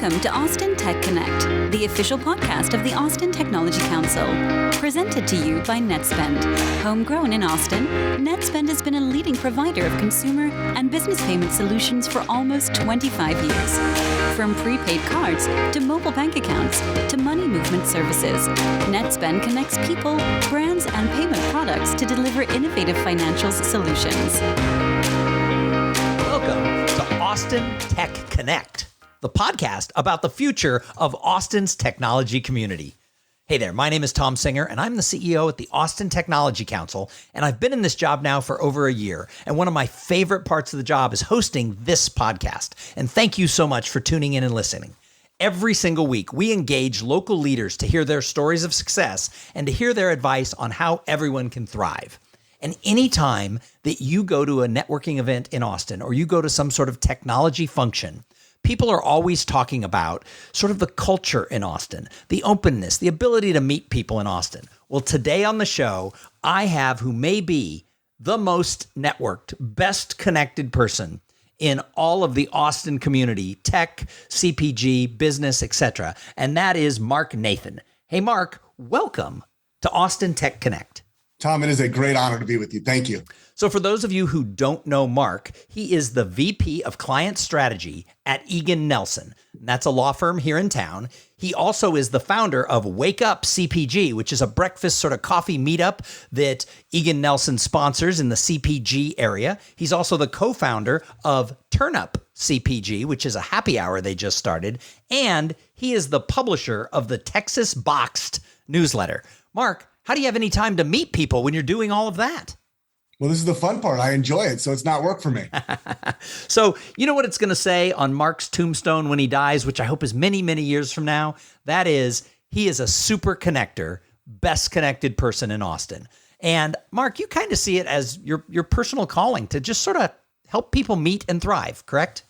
Welcome to Austin Tech Connect, the official podcast of the Austin Technology Council. Presented to you by Netspend. Homegrown in Austin, Netspend has been a leading provider of consumer and business payment solutions for almost 25 years. From prepaid cards to mobile bank accounts to money movement services, Netspend connects people, brands, and payment products to deliver innovative financial solutions. Welcome to Austin Tech Connect, the podcast about the future of Austin's technology community. Hey there, my name is Thom Singer, and I'm the CEO at the Austin Technology Council, and I've been in this job now for over a year. And one of my favorite parts of the job is hosting this podcast. And thank you so much for tuning in and listening. Every single week, we engage local leaders to hear their stories of success and to hear their advice on how everyone can thrive. And anytime that you go to a networking event in Austin or you go to some sort of technology function, people are always talking about sort of the culture in Austin, the openness, the ability to meet people in Austin. Well, today on the show, I have who may be the most networked, best connected person in all of the Austin community, tech, CPG, business, etc. And that is Marc Nathan. Hey, Marc, welcome to Austin Tech Connect. Thom, it is a great honor to be with you. Thank you. So for those of you who don't know Marc, he is the VP of Client Strategy at Egan Nelson. That's a law firm here in town. He also is the founder of Wake Up CPG, which is a breakfast sort of coffee meetup that Egan Nelson sponsors in the CPG area. He's also the co-founder of Turn Up CPG, which is a happy hour they just started. And he is the publisher of the Texas Boxed newsletter. Marc, how do you have any time to meet people when you're doing all of that? Well, this is the fun part. I enjoy it, so it's not work for me. So you know what it's going to say on Marc's tombstone when he dies, which I hope is many, many years from now? That is, he is a super connector, best connected person in Austin. And Marc, you kind of see it as your personal calling to just sort of help people meet and thrive, correct?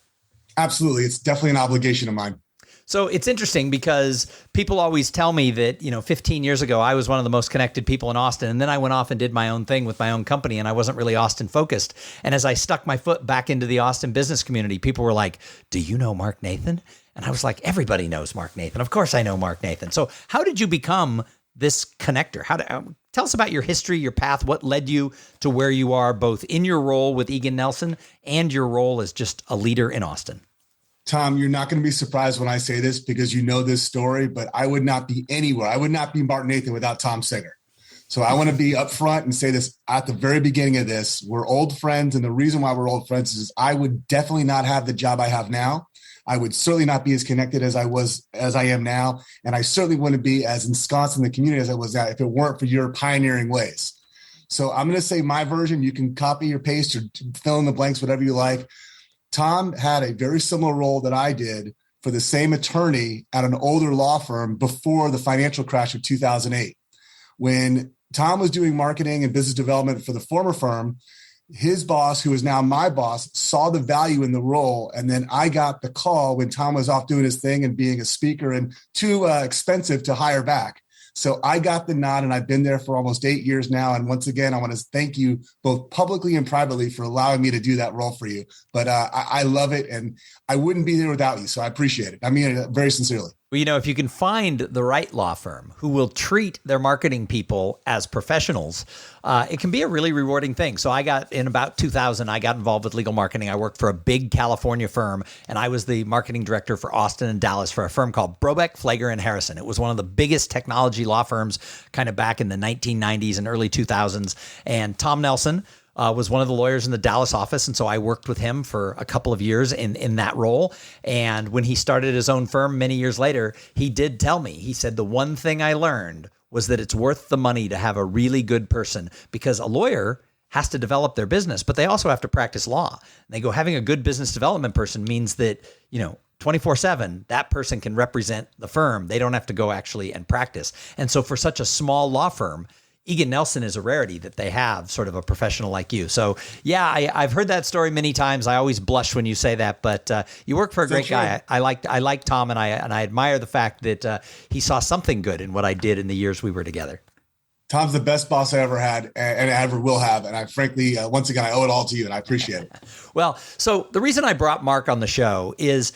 Absolutely. It's definitely an obligation of mine. So it's interesting because people always tell me that, 15 years ago, I was one of the most connected people in Austin. And then I went off and did my own thing with my own company, and I wasn't really Austin focused. And as I stuck my foot back into the Austin business community, people were like, do you know Marc Nathan? And I was like, everybody knows Marc Nathan. Of course I know Marc Nathan. So how did you become this connector? Tell us about your history, your path, what led you to where you are, both in your role with Egan Nelson and your role as just a leader in Austin. Thom, you're not going to be surprised when I say this because you know this story, but I would not be anywhere. I would not be Marc Nathan without Thom Singer. So I want to be upfront and say this at the very beginning of this. We're old friends. And the reason why we're old friends is I would definitely not have the job I have now. I would certainly not be as connected as I am now. And I certainly wouldn't be as ensconced in the community as I was now if it weren't for your pioneering ways. So I'm going to say my version. You can copy or paste or fill in the blanks, whatever you like. Thom had a very similar role that I did for the same attorney at an older law firm before the financial crash of 2008. When Thom was doing marketing and business development for the former firm, his boss, who is now my boss, saw the value in the role. And then I got the call when Thom was off doing his thing and being a speaker and too expensive to hire back. So I got the nod, and I've been there for almost 8 years now. And once again, I want to thank you both publicly and privately for allowing me to do that role for you. But I love it, and I wouldn't be there without you. So I appreciate it. I mean it very sincerely. Well, if you can find the right law firm who will treat their marketing people as professionals, it can be a really rewarding thing. So in about 2000, I got involved with legal marketing. I worked for a big California firm, and I was the marketing director for Austin and Dallas for a firm called Brobeck, Flager, and Harrison. It was one of the biggest technology law firms kind of back in the 1990s and early 2000s. And Thom Nelson was one of the lawyers in the Dallas office. And so I worked with him for a couple of years in that role. And when he started his own firm many years later, he did tell me, he said, the one thing I learned was that it's worth the money to have a really good person, because a lawyer has to develop their business, but they also have to practice law. And they go, having a good business development person means that, 24/7, that person can represent the firm. They don't have to go actually and practice. And so for such a small law firm, Egan Nelson is a rarity that they have sort of a professional like you. So yeah, I've heard that story many times. I always blush when you say that, but you work for a great guy. I like Thom, and I admire the fact that he saw something good in what I did in the years we were together. Thom's the best boss I ever had and ever will have. And I frankly, once again, I owe it all to you, and I appreciate it. Well, so the reason I brought Marc on the show is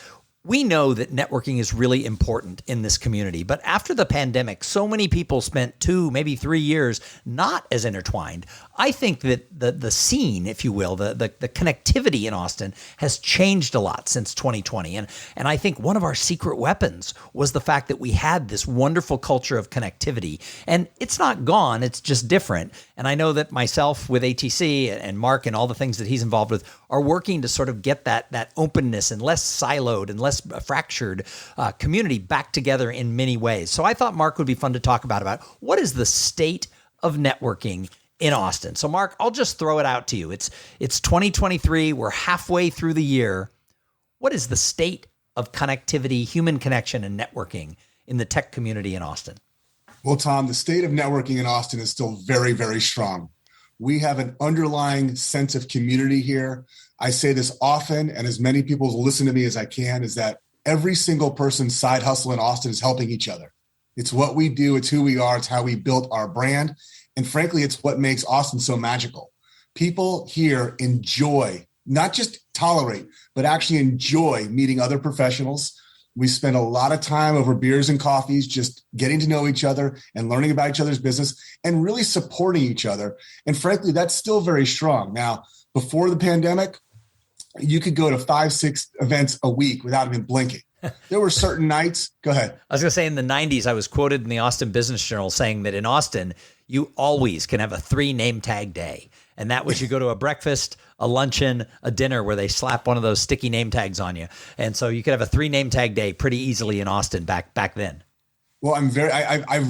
We know that networking is really important in this community, but after the pandemic, so many people spent 2, maybe 3 years not as intertwined. I think that the scene, if you will, the connectivity in Austin has changed a lot since 2020. And I think one of our secret weapons was the fact that we had this wonderful culture of connectivity. And it's not gone, it's just different. And I know that myself with ATC and Marc and all the things that he's involved with are working to sort of get that openness and less siloed and less fractured community back together in many ways. So I thought Marc would be fun to talk about what is the state of networking in Austin. So Marc, I'll just throw it out to you. It's 2023. We're halfway through the year. What is the state of connectivity, human connection, and networking in the tech community in Austin? Well, Thom, the state of networking in Austin is still very, very strong. We have an underlying sense of community here. I say this often, and as many people will listen to me as I can, is that every single person's side hustle in Austin is helping each other. It's what we do. It's who we are. It's how we built our brand. And frankly, it's what makes Austin so magical. People here enjoy, not just tolerate, but actually enjoy meeting other professionals. We spend a lot of time over beers and coffees, just getting to know each other and learning about each other's business and really supporting each other. And frankly, that's still very strong. Now, before the pandemic, you could go to 5, 6 events a week without even blinking. There were certain nights. Go ahead. I was going to say in the 90s, I was quoted in the Austin Business Journal saying that in Austin, you always can have a 3 name tag day. And that was you go to a breakfast, a luncheon, a dinner where they slap one of those sticky name tags on you. And so you could have a 3 name tag day pretty easily in Austin back then. Well, I've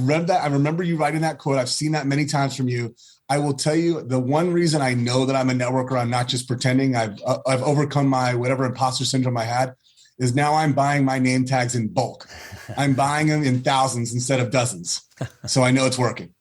read that. I remember you writing that quote. I've seen that many times from you. I will tell you the one reason I know that I'm a networker, I'm not just pretending. I've overcome my whatever imposter syndrome I had, is now I'm buying my name tags in bulk. I'm buying them in thousands instead of dozens. So I know it's working.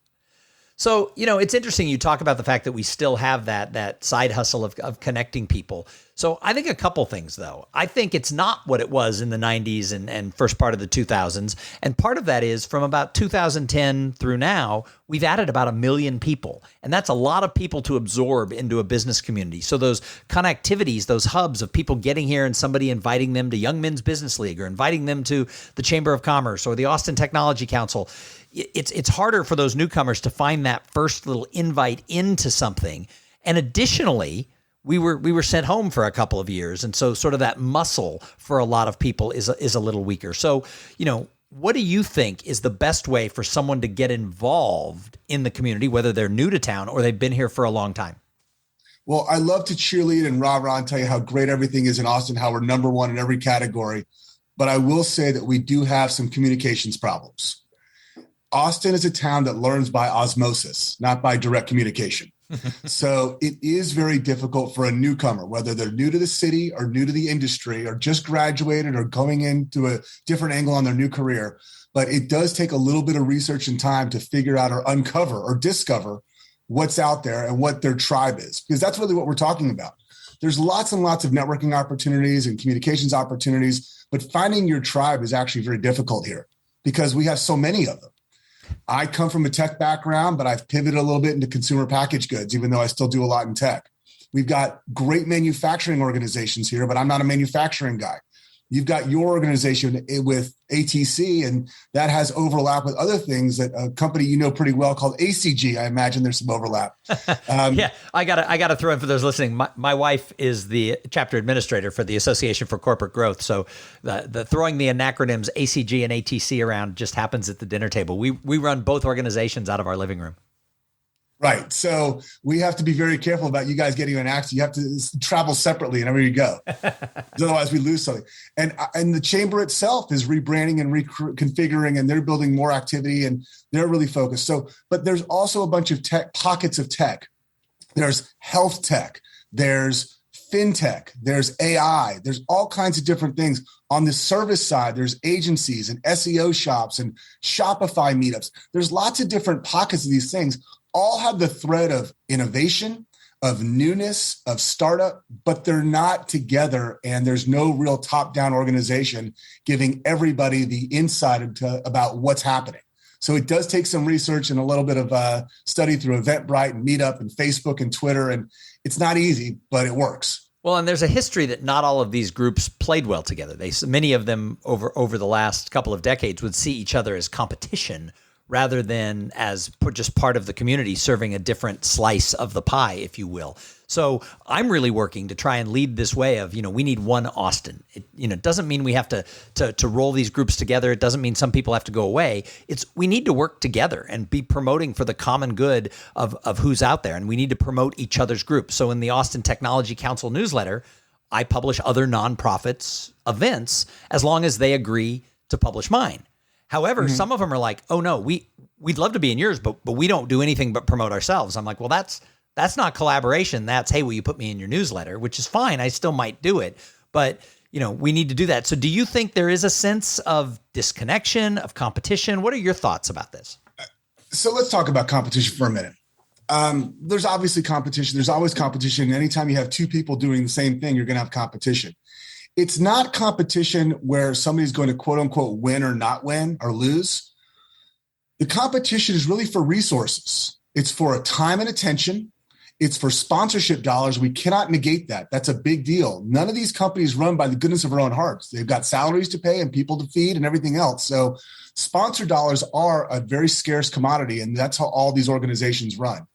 So, it's interesting you talk about the fact that we still have that side hustle of connecting people. So I think a couple things, though. I think it's not what it was in the 90s and first part of the 2000s. And part of that is from about 2010 through now, we've added about 1 million people. And that's a lot of people to absorb into a business community. So those connectivities, those hubs of people getting here and somebody inviting them to Young Men's Business League or inviting them to the Chamber of Commerce or the Austin Technology Council, it's harder for those newcomers to find that first little invite into something. And additionally, we were sent home for a couple of years. And so sort of that muscle for a lot of people is a little weaker. So, what do you think is the best way for someone to get involved in the community, whether they're new to town or they've been here for a long time? Well, I love to cheerlead and rah-rah and tell you how great everything is in Austin, how we're number one in every category. But I will say that we do have some communications problems. Austin is a town that learns by osmosis, not by direct communication. So it is very difficult for a newcomer, whether they're new to the city or new to the industry or just graduated or going into a different angle on their new career. But it does take a little bit of research and time to figure out or uncover or discover what's out there and what their tribe is, because that's really what we're talking about. There's lots and lots of networking opportunities and communications opportunities, but finding your tribe is actually very difficult here because we have so many of them. I come from a tech background, but I've pivoted a little bit into consumer packaged goods, even though I still do a lot in tech. We've got great manufacturing organizations here, but I'm not a manufacturing guy. You've got your organization with ATC, and that has overlap with other things that a company you know pretty well called ACG. I imagine there's some overlap. Yeah, I gotta throw in for those listening. My wife is the chapter administrator for the Association for Corporate Growth, so the throwing the acronyms ACG and ATC around just happens at the dinner table. We run both organizations out of our living room. Right. So we have to be very careful about you guys getting an accent. You have to travel separately whenever you go. Otherwise we lose something. And the chamber itself is rebranding and reconfiguring, and they're building more activity and they're really focused. So, but there's also a bunch of tech pockets of tech. There's health tech, there's fintech, there's AI, there's all kinds of different things. On the service side, there's agencies and SEO shops and Shopify meetups. There's lots of different pockets of these things. All have the thread of innovation, of newness, of startup, but they're not together. And there's no real top-down organization giving everybody the insight about what's happening. So it does take some research and a little bit of study through Eventbrite and Meetup and Facebook and Twitter. And it's not easy, but it works. Well, and there's a history that not all of these groups played well together. Many of them over the last couple of decades would see each other as competition rather than as just part of the community serving a different slice of the pie, if you will. So I'm really working to try and lead this way of, we need one Austin. It doesn't mean we have to roll these groups together. It doesn't mean some people have to go away. We need to work together and be promoting for the common good of who's out there. And we need to promote each other's groups. So in the Austin Technology Council newsletter, I publish other nonprofits' events as long as they agree to publish mine. However, some of them are like, oh no, we'd love to be in yours, but we don't do anything but promote ourselves. I'm like, well, that's not collaboration. That's, hey, will you put me in your newsletter? Which is fine. I still might do it, but we need to do that. So do you think there is a sense of disconnection, of competition? What are your thoughts about this? So let's talk about competition for a minute. There's obviously competition. There's always competition. Anytime you have two people doing the same thing, you're going to have competition. It's not competition where somebody's going to quote unquote win or not win or lose. The competition is really for resources. It's for time and attention. It's for sponsorship dollars. We cannot negate that. That's a big deal. None of these companies run by the goodness of their own hearts. They've got salaries to pay and people to feed and everything else. So sponsor dollars are a very scarce commodity, and that's how all these organizations run.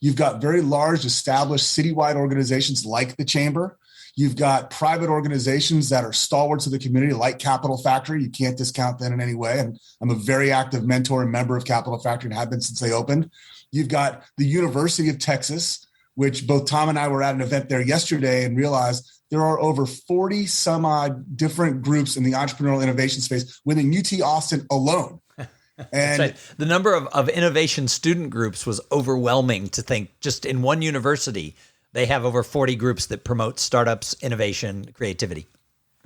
You've got very large, established citywide organizations like the Chamber. You've got private organizations that are stalwarts of the community, like Capital Factory. You can't discount that in any way. And I'm a very active mentor and member of Capital Factory and have been since they opened. You've got the University of Texas, which both Thom and I were at an event there yesterday and realized there are over 40 some odd different groups in the entrepreneurial innovation space within UT Austin alone. And right. The number of innovation student groups was overwhelming to think just in one university, they have over 40 groups that promote startups, innovation, creativity.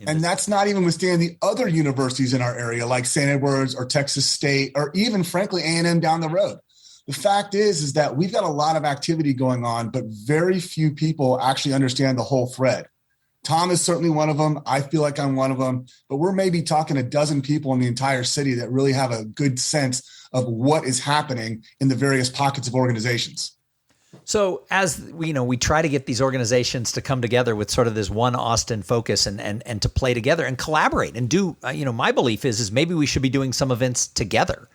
And that's not even withstanding the other universities in our area, like St. Edward's or Texas State, or even, frankly, A&M down the road. The fact is that we've got a lot of activity going on, but very few people actually understand the whole thread. Thom is certainly one of them. I feel like I'm one of them, but we're maybe talking a dozen people in the entire city that really have a good sense of what is happening in the various pockets of organizations. So as we try to get these organizations to come together with sort of this one Austin focus and to play together and collaborate and do, my belief is maybe we should be doing some events together,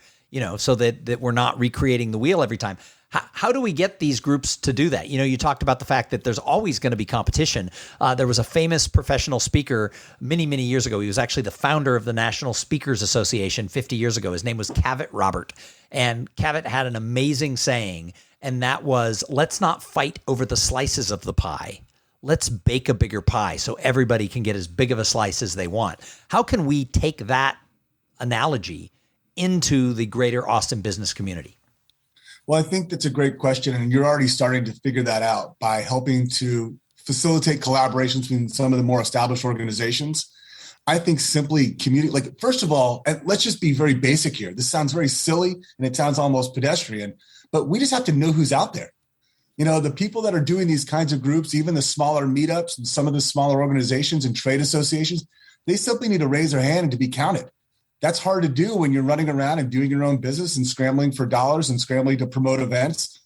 so that we're not recreating the wheel every time. How do we get these groups to do that? You talked about the fact that there's always going to be competition. There was a famous professional speaker many, many years ago. He was actually the founder of the National Speakers Association 50 years ago. His name was Cavett Robert. And Cavett had an amazing saying, and that was, let's not fight over the slices of the pie. Let's bake a bigger pie so everybody can get as big of a slice as they want. How can we take that analogy into the greater Austin business community? Well, I think that's a great question. And you're already starting to figure that out by helping to facilitate collaborations between some of the more established organizations. I think simply communicate, first of all, and let's just be very basic here. This sounds very silly and it sounds almost pedestrian, but we just have to know who's out there. The people that are doing these kinds of groups, even the smaller meetups and some of the smaller organizations and trade associations, they simply need to raise their hand and to be counted. That's hard to do when you're running around and doing your own business and scrambling for dollars and scrambling to promote events.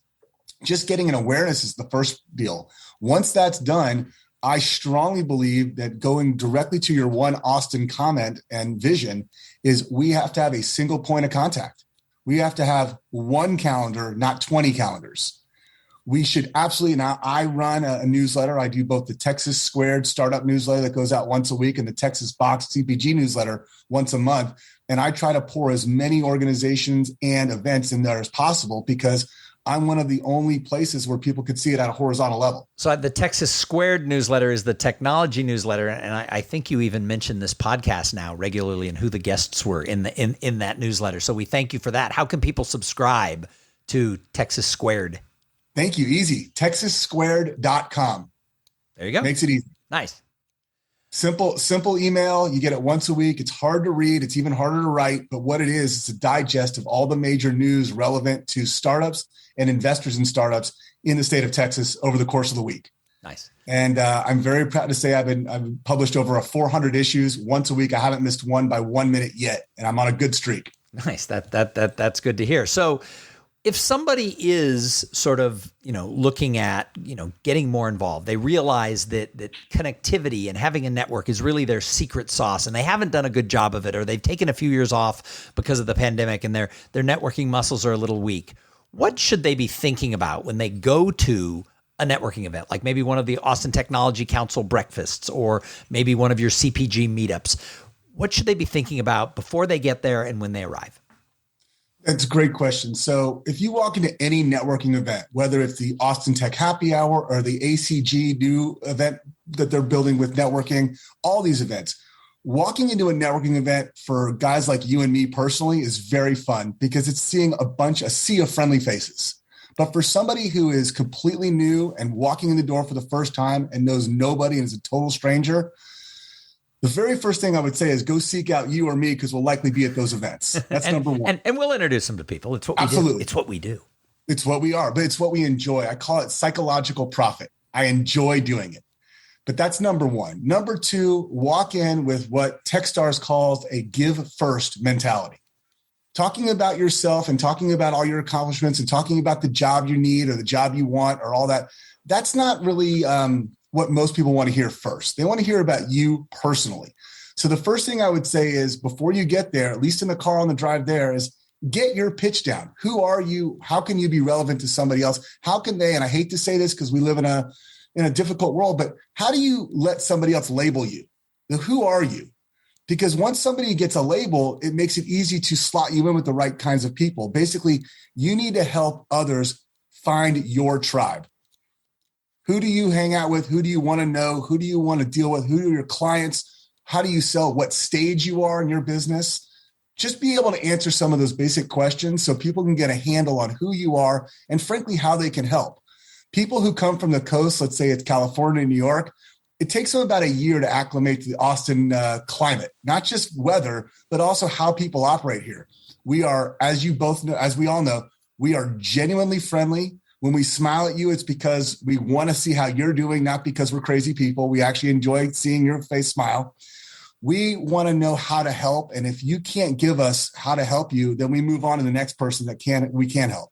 Just getting an awareness is the first deal. Once that's done, I strongly believe that going directly to your one Austin comment and vision is we have to have a single point of contact. We have to have one calendar, not 20 calendars. We should absolutely, now I run a newsletter. I do both the Texas Squared startup newsletter that goes out once a week and the Texas Box CPG newsletter once a month. And I try to pour as many organizations and events in there as possible because I'm one of the only places where people could see it at a horizontal level. So the Texas Squared newsletter is the technology newsletter. And I think you even mentioned this podcast now regularly and who the guests were in that newsletter. So we thank you for that. How can people subscribe to Texas Squared? Thank you. Easy. TexasSquared.com. There you go. Makes it easy. Nice. Simple email. You get it once a week. It's hard to read. It's even harder to write. But what it is, it's a digest of all the major news relevant to startups and investors in startups in the state of Texas over the course of the week. Nice. And I'm very proud to say I've published over 400 issues once a week. I haven't missed one by 1 minute yet. And I'm on a good streak. Nice. That's good to hear. So If somebody is sort of, looking at, getting more involved, they realize that connectivity and having a network is really their secret sauce, and they haven't done a good job of it, or they've taken a few years off because of the pandemic and their networking muscles are a little weak. What should they be thinking about when they go to a networking event, like maybe one of the Austin Technology Council breakfasts, or maybe one of your CPG meetups? What should they be thinking about before they get there and when they arrive? That's a great question. So if you walk into any networking event, whether it's the Austin Tech Happy Hour or the ACG new event that they're building with networking, all these events, walking into a networking event for guys like you and me personally is very fun because it's seeing a sea of friendly faces. But for somebody who is completely new and walking in the door for the first time and knows nobody and is a total stranger, the very first thing I would say is go seek out you or me because we'll likely be at those events. That's number one. And we'll introduce them to people. It's what we do. It's what we do. It's what we are, but it's what we enjoy. I call it psychological profit. I enjoy doing it. But that's number one. Number two, walk in with what Techstars calls a give first mentality. Talking about yourself and talking about all your accomplishments and talking about the job you need or the job you want or all that, that's not really what most people want to hear first. They want to hear about you personally. So the first thing I would say is before you get there, at least in the car on the drive there, is get your pitch down. Who are you? How can you be relevant to somebody else? How can they, and I hate to say this because we live in a difficult world, but how do you let somebody else label you? Who are you? Because once somebody gets a label, it makes it easy to slot you in with the right kinds of people. Basically, you need to help others find your tribe. Who do you hang out with? Who do you want to know? Who do you want to deal with? Who are your clients? How do you sell? What stage you are in your business? Just be able to answer some of those basic questions so people can get a handle on who you are and frankly, how they can help. People who come from the coast, let's say it's California, New York, it takes them about a year to acclimate to the Austin climate, not just weather, but also how people operate here. We are, as you both know, as we all know, we are genuinely friendly. When we smile at you, it's because we want to see how you're doing, not because we're crazy people. We actually enjoy seeing your face smile. We want to know how to help. And if you can't give us how to help you, then we move on to the next person that we can help.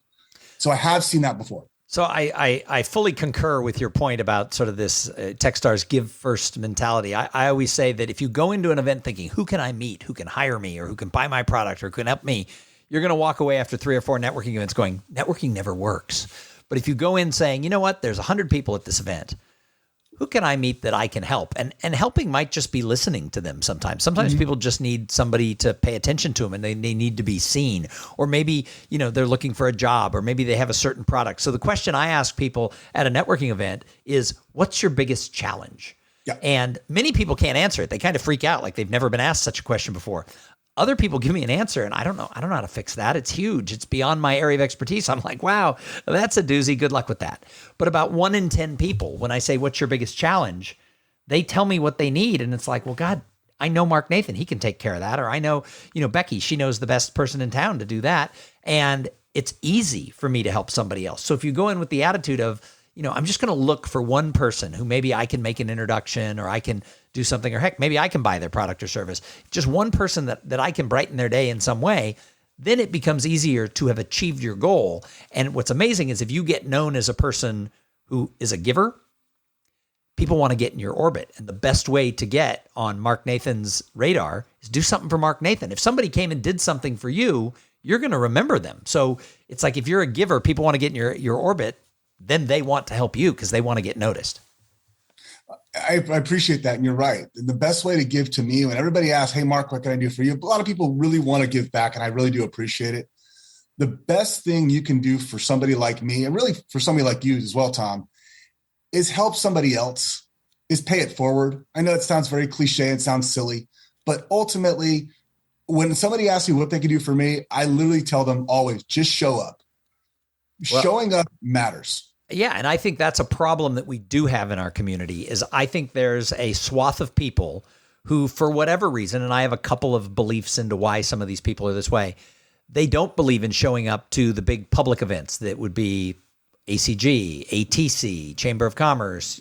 So I have seen that before. So I fully concur with your point about sort of this Techstars give first mentality. I always say that if you go into an event thinking, who can I meet, who can hire me, or who can buy my product, or who can help me, you're going to walk away after 3 or 4 networking events going, networking never works. But if you go in saying, you know what, there's 100 people at this event, who can I meet that I can help? And helping might just be listening to them sometimes. Sometimes people just need somebody to pay attention to them and they need to be seen. Or maybe, they're looking for a job, or maybe they have a certain product. So the question I ask people at a networking event is, what's your biggest challenge? Yeah. And many people can't answer it. They kind of freak out like they've never been asked such a question before. Other people give me an answer and I don't know how to fix that. It's huge. It's beyond my area of expertise. I'm like, wow, that's a doozy. Good luck with that. But about 1 in 10 people, when I say, what's your biggest challenge? They tell me what they need. And it's like, well, God, I know Marc Nathan. He can take care of that. Or I know, Becky, she knows the best person in town to do that. And it's easy for me to help somebody else. So if you go in with the attitude of, I'm just going to look for one person who maybe I can make an introduction, or I can do something, or heck, maybe I can buy their product or service. Just one person that I can brighten their day in some way, then it becomes easier to have achieved your goal. And what's amazing is if you get known as a person who is a giver, people want to get in your orbit. And the best way to get on Marc Nathan's radar is do something for Marc Nathan. If somebody came and did something for you, you're going to remember them. So it's like if you're a giver, people want to get in your orbit, then they want to help you because they want to get noticed. I appreciate that. And you're right. The best way to give to me, when everybody asks, hey, Marc, what can I do for you? A lot of people really want to give back, and I really do appreciate it. The best thing you can do for somebody like me, and really for somebody like you as well, Thom, is help somebody else, is pay it forward. I know it sounds very cliche. It sounds silly. But ultimately, when somebody asks me what they can do for me, I literally tell them always, just show up. Well, showing up matters. Yeah, and I think that's a problem that we do have in our community is I think there's a swath of people who, for whatever reason, and I have a couple of beliefs into why some of these people are this way, they don't believe in showing up to the big public events that would be ACG, ATC, Chamber of Commerce,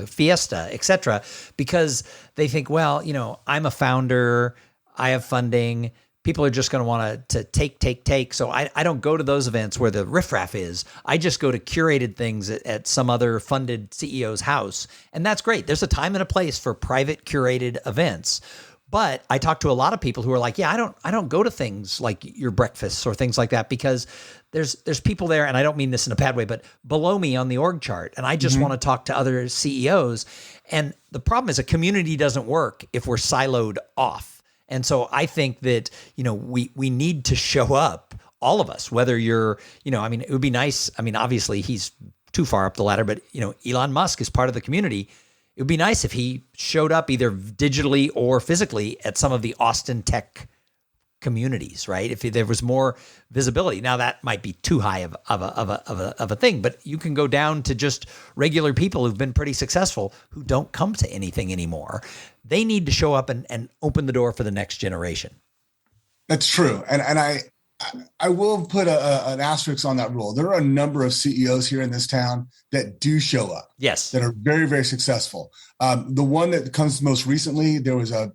Fiesta, et cetera, because they think, well, I'm a founder, I have funding, people are just going to want to take. So I don't go to those events where the riffraff is. I just go to curated things at some other funded CEO's house. And that's great. There's a time and a place for private curated events. But I talk to a lot of people who are like, yeah, I don't go to things like your breakfasts or things like that because there's people there, and I don't mean this in a bad way, but below me on the org chart, and I just want to talk to other CEOs. And the problem is a community doesn't work if we're siloed off. And so I think that, we need to show up, all of us, whether you're, it would be nice. I mean, obviously he's too far up the ladder, but, Elon Musk is part of the community. It would be nice if he showed up either digitally or physically at some of the Austin tech communities, right? If there was more visibility. Now that might be too high of a thing, but you can go down to just regular people who've been pretty successful who don't come to anything anymore. They need to show up and open the door for the next generation. That's true. And I will put an asterisk on that rule. There are a number of CEOs here in this town that do show up. Yes. That are very, very successful. The one that comes most recently, there was a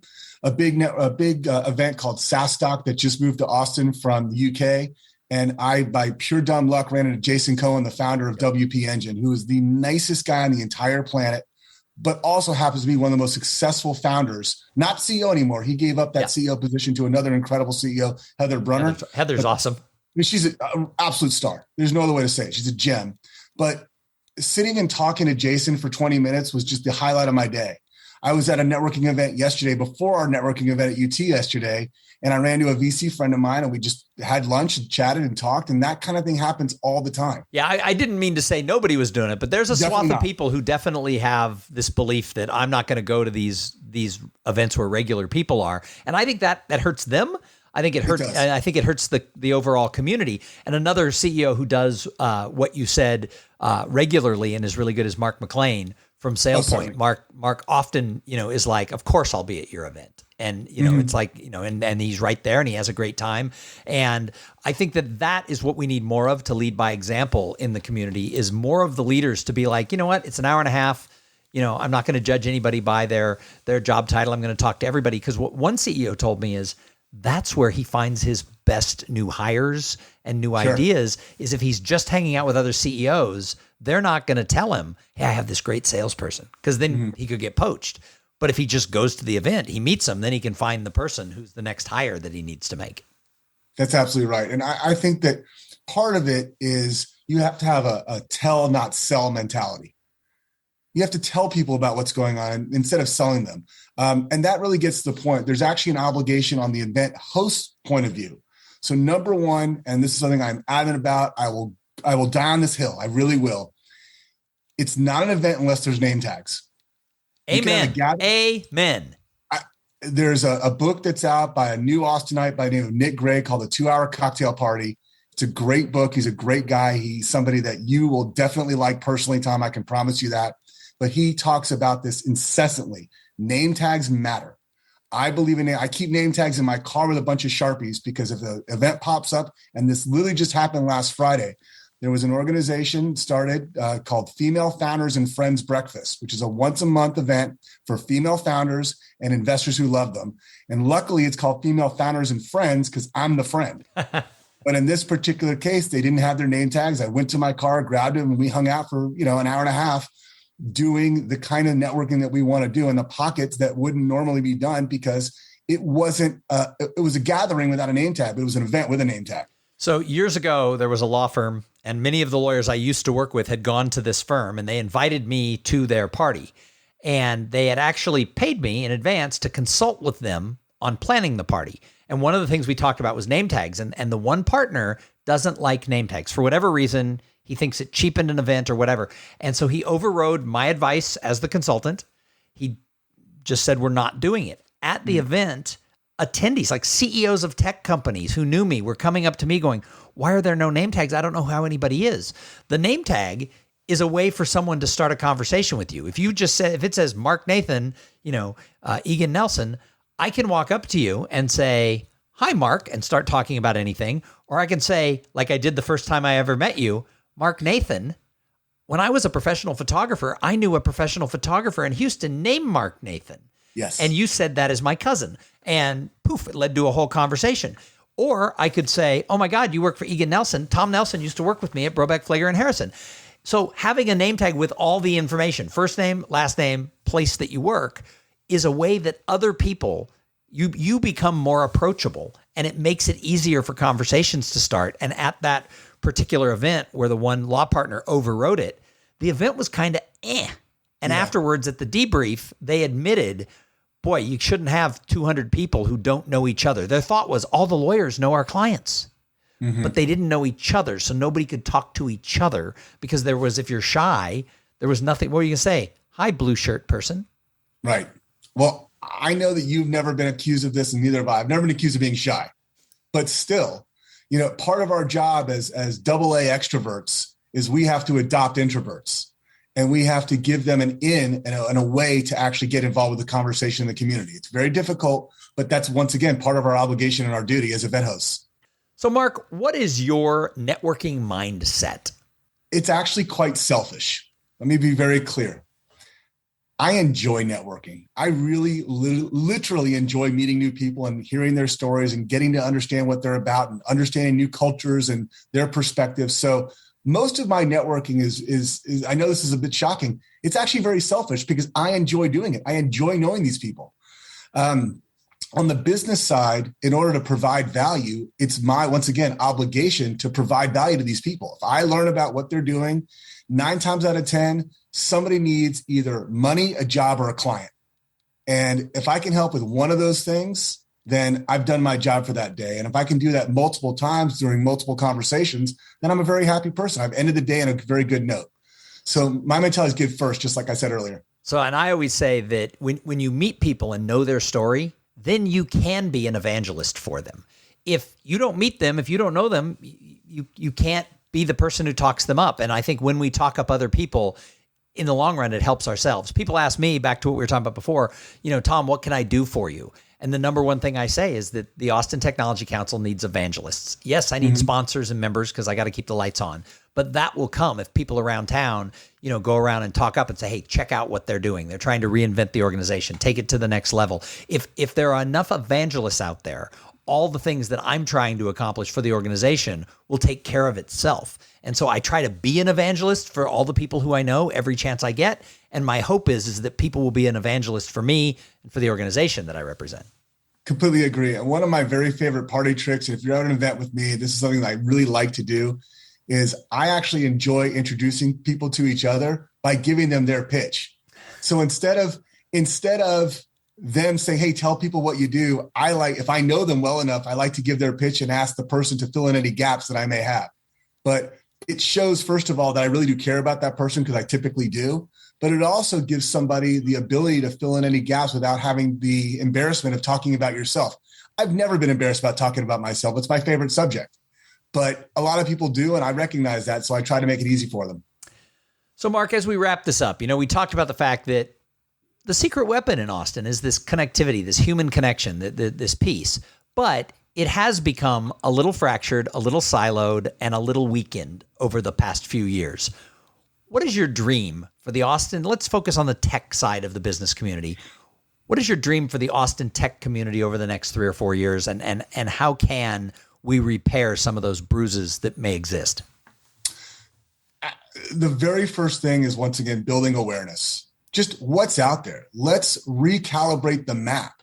big event called SaaStock that just moved to Austin from the UK. And I, by pure dumb luck, ran into Jason Cohen, the founder of WP Engine, who is the nicest guy on the entire planet, but also happens to be one of the most successful founders, not CEO anymore. He gave up that CEO position to another incredible CEO, Heather Brunner. Heather's awesome. She's an absolute star. There's no other way to say it. She's a gem. But sitting and talking to Jason for 20 minutes was just the highlight of my day. I was at a networking event yesterday before our networking event at UT yesterday, and I ran to a VC friend of mine, and we just had lunch and chatted and talked, and that kind of thing happens all the time. Yeah, I didn't mean to say nobody was doing it, but there's a swath of people who definitely have this belief that I'm not going to go to these events where regular people are, and I think that hurts them. I think it hurts. I think it hurts the overall community. And another CEO who does what you said regularly and is really good is Marc McLean from SailPoint. Marc often, is like, of course I'll be at your event. And, it's like, and he's right there and he has a great time. And I think that is what we need more of to lead by example in the community, is more of the leaders to be like, you know what, it's an hour and a half. I'm not going to judge anybody by their job title. I'm going to talk to everybody. Because what one CEO told me is that's where he finds his best new hires and new ideas, is if he's just hanging out with other CEOs. They're not going to tell him, hey, I have this great salesperson, because then he could get poached. But if he just goes to the event, he meets them, then he can find the person who's the next hire that he needs to make. That's absolutely right. And I think that part of it is you have to have a tell, not sell mentality. You have to tell people about what's going on instead of selling them. And that really gets to the point. There's actually an obligation on the event host point of view. So number one, and this is something I'm adamant about, I will die on this hill. I really will. It's not an event unless there's name tags. Amen. Amen. There's a book that's out by a new Austinite by the name of Nick Gray called The 2-Hour Cocktail Party. It's a great book. He's a great guy. He's somebody that you will definitely like personally, Tom. I can promise you that. But he talks about this incessantly. Name tags matter. I believe in it. I keep name tags in my car with a bunch of Sharpies, because if the event pops up, and this literally just happened last Friday, there was an organization started called Female Founders and Friends Breakfast, which is a once-a-month event for female founders and investors who love them. And luckily, it's called Female Founders and Friends because I'm the friend. But in this particular case, they didn't have their name tags. I went to my car, grabbed them, and we hung out for an hour and a half doing the kind of networking that we want to do in the pockets that wouldn't normally be done, because it wasn't it was a gathering without a name tag, but it was an event with a name tag. So years ago, there was a law firm, and many of the lawyers I used to work with had gone to this firm, and they invited me to their party. And they had actually paid me in advance to consult with them on planning the party. And one of the things we talked about was name tags. And the one partner doesn't like name tags for whatever reason. He thinks it cheapened an event or whatever. And so he overrode my advice as the consultant. He just said, we're not doing it. At the event, attendees, like CEOs of tech companies who knew me, were coming up to me going, why are there no name tags? I don't know how anybody is. The name tag is a way for someone to start a conversation with you. If you just say, if it says Marc Nathan, Egan Nelson, I can walk up to you and say, hi, Mark, and start talking about anything. Or I can say, like I did the first time I ever met you, Marc Nathan, when I was a professional photographer, I knew a professional photographer in Houston named Marc Nathan. Yes. And you said that is my cousin. And poof, it led to a whole conversation. Or I could say, oh my God, you work for Egan Nelson. Tom Nelson used to work with me at Brobeck, Flager, and Harrison. So having a name tag with all the information, first name, last name, place that you work, is a way that other people, you become more approachable, and it makes it easier for conversations to start. And at that particular event where the one law partner overrode it, the event was kind of eh. And afterwards at the debrief, they admitted, boy, you shouldn't have 200 people who don't know each other. Their thought was all the lawyers know our clients, but they didn't know each other. So nobody could talk to each other because there was, if you're shy, there was nothing. What were you going to say? Hi, blue shirt person. Right. Well, I know that you've never been accused of this, and neither have I. I've never been accused of being shy, but still, part of our job as AA extroverts is we have to adopt introverts, and we have to give them an in and a way to actually get involved with the conversation in the community. It's very difficult, but that's once again part of our obligation and our duty as event hosts. So Marc, what is your networking mindset? It's actually quite selfish. Let me be very clear. I enjoy networking. I really literally enjoy meeting new people and hearing their stories and getting to understand what they're about and understanding new cultures and their perspectives. So most of my networking is I know this is a bit shocking. It's actually very selfish because I enjoy doing it. I enjoy knowing these people. On the business side, in order to provide value, it's my, once again, obligation to provide value to these people. If I learn about what they're doing, 9 times out of 10, somebody needs either money, a job, or a client. And if I can help with one of those things, then I've done my job for that day. And if I can do that multiple times during multiple conversations, then I'm a very happy person. I've ended the day on a very good note. So my mentality is give first, just like I said earlier. So, and I always say that when you meet people and know their story, then you can be an evangelist for them. If you don't meet them, if you don't know them, you can't be the person who talks them up. And I think when we talk up other people, in the long run, it helps ourselves. People ask me, back to what we were talking about before, Thom, what can I do for you? And the number one thing I say is that the Austin Technology Council needs evangelists. Yes, I need sponsors and members because I got to keep the lights on. But that will come if people around town, go around and talk up and say, hey, check out what they're doing. They're trying to reinvent the organization, take it to the next level. If there are enough evangelists out there, all the things that I'm trying to accomplish for the organization will take care of itself. And so I try to be an evangelist for all the people who I know every chance I get. And my hope is that people will be an evangelist for me and for the organization that I represent. Completely agree. And one of my very favorite party tricks, if you're at an event with me, this is something that I really like to do, is I actually enjoy introducing people to each other by giving them their pitch. So instead of them saying, hey, tell people what you do, if I know them well enough, I like to give their pitch and ask the person to fill in any gaps that I may have. But it shows, first of all, that I really do care about that person, because I typically do. But it also gives somebody the ability to fill in any gaps without having the embarrassment of talking about yourself. I've never been embarrassed about talking about myself. It's my favorite subject. But a lot of people do, and I recognize that, so I try to make it easy for them. So, Marc, as we wrap this up, we talked about the fact that the secret weapon in Austin is this connectivity, this human connection, this piece. But it has become a little fractured, a little siloed, and a little weakened over the past few years. What is your dream for the Austin? Let's focus on the tech side of the business community. What is your dream for the Austin tech community over the next 3 or 4 years? And how can we repair some of those bruises that may exist? The very first thing is, once again, building awareness. Just what's out there. Let's recalibrate the map.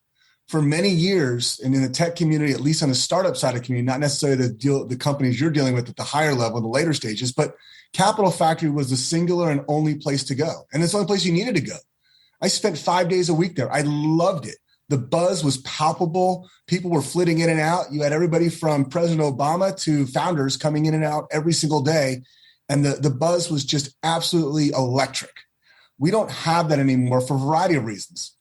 For many years, and in the tech community, at least on the startup side of the community, not necessarily the companies you're dealing with at the higher level, the later stages, but Capital Factory was the singular and only place to go. And it's the only place you needed to go. I spent 5 days a week there. I loved it. The buzz was palpable. People were flitting in and out. You had everybody from President Obama to founders coming in and out every single day. And the buzz was just absolutely electric. We don't have that anymore for a variety of reasons.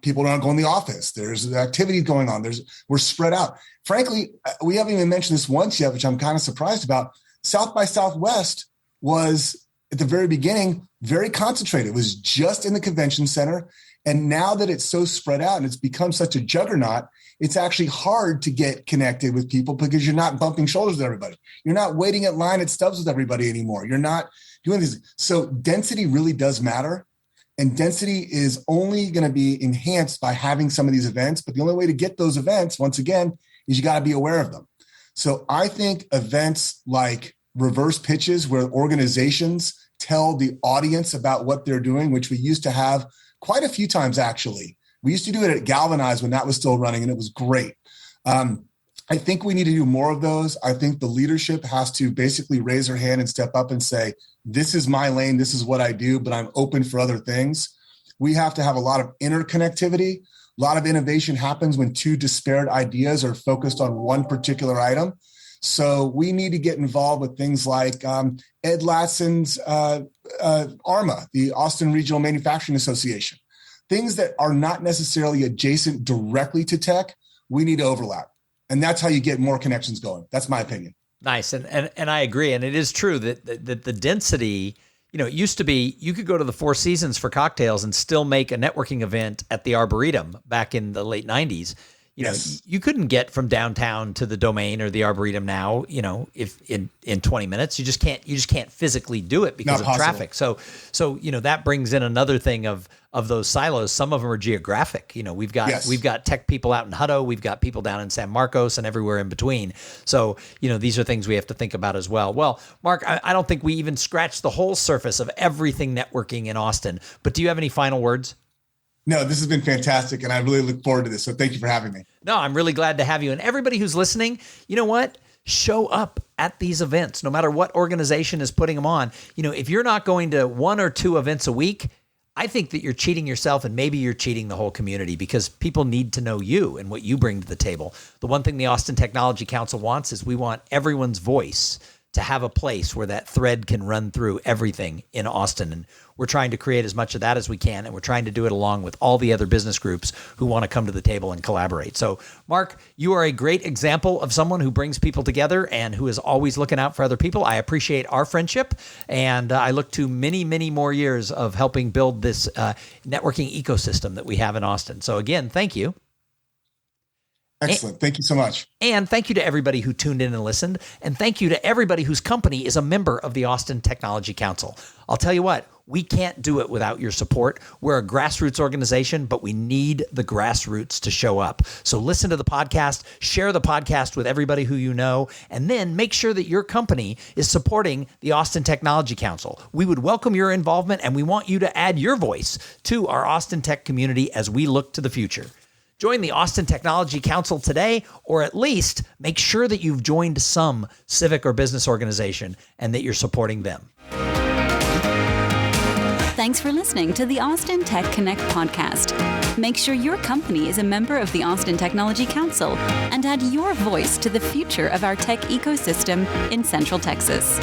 People don't go in the office. There's activity going on. We're spread out. Frankly, we haven't even mentioned this once yet, which I'm kind of surprised about. South by Southwest was, at the very beginning, very concentrated. It was just in the convention center. And now that it's so spread out and it's become such a juggernaut, it's actually hard to get connected with people because you're not bumping shoulders with everybody. You're not waiting at line at Stubbs with everybody anymore. You're not doing this. So density really does matter. And density is only going to be enhanced by having some of these events. But the only way to get those events, once again, is you got to be aware of them. So I think events like reverse pitches, where organizations tell the audience about what they're doing, which we used to have quite a few times, actually. We used to do it at Galvanize when that was still running, and it was great. I think we need to do more of those. I think the leadership has to basically raise their hand and step up and say, this is my lane, this is what I do, but I'm open for other things. We have to have a lot of interconnectivity. A lot of innovation happens when two disparate ideas are focused on one particular item. So we need to get involved with things like Ed Lasson's ARMA, the Austin Regional Manufacturing Association. Things that are not necessarily adjacent directly to tech, we need to overlap. And that's how you get more connections going. That's my opinion. Nice. And I agree. And it is true that the density, it used to be you could go to the Four Seasons for cocktails and still make a networking event at the Arboretum back in the late 90s. Yes. You couldn't get from downtown to the Domain or the Arboretum now, if in 20 minutes. You just can't physically do it because of traffic. So that brings in another thing of those silos. Some of them are geographic. We've got tech people out in Hutto, we've got people down in San Marcos and everywhere in between. So, these are things we have to think about as well. Well, Marc, I don't think we even scratched the whole surface of everything networking in Austin, but do you have any final words? No, this has been fantastic, and I really look forward to this. So thank you for having me. No, I'm really glad to have you. And everybody who's listening, you know what? Show up at these events, no matter what organization is putting them on. If you're not going to 1 or 2 events a week, I think that you're cheating yourself, and maybe you're cheating the whole community, because people need to know you and what you bring to the table. The one thing the Austin Technology Council wants is we want everyone's voice to have a place where that thread can run through everything in Austin. And we're trying to create as much of that as we can, and we're trying to do it along with all the other business groups who want to come to the table and collaborate. So, Marc, you are a great example of someone who brings people together and who is always looking out for other people. I appreciate our friendship, and I look to many, many more years of helping build this networking ecosystem that we have in Austin. So again, thank you. Excellent. Thank you so much. And thank you to everybody who tuned in and listened. And thank you to everybody whose company is a member of the Austin Technology Council. I'll tell you what, we can't do it without your support. We're a grassroots organization, but we need the grassroots to show up. So listen to the podcast, share the podcast with everybody who you know, and then make sure that your company is supporting the Austin Technology Council. We would welcome your involvement, and we want you to add your voice to our Austin Tech community as we look to the future. Join the Austin Technology Council today, or at least make sure that you've joined some civic or business organization and that you're supporting them. Thanks for listening to the Austin Tech Connect podcast. Make sure your company is a member of the Austin Technology Council and add your voice to the future of our tech ecosystem in Central Texas.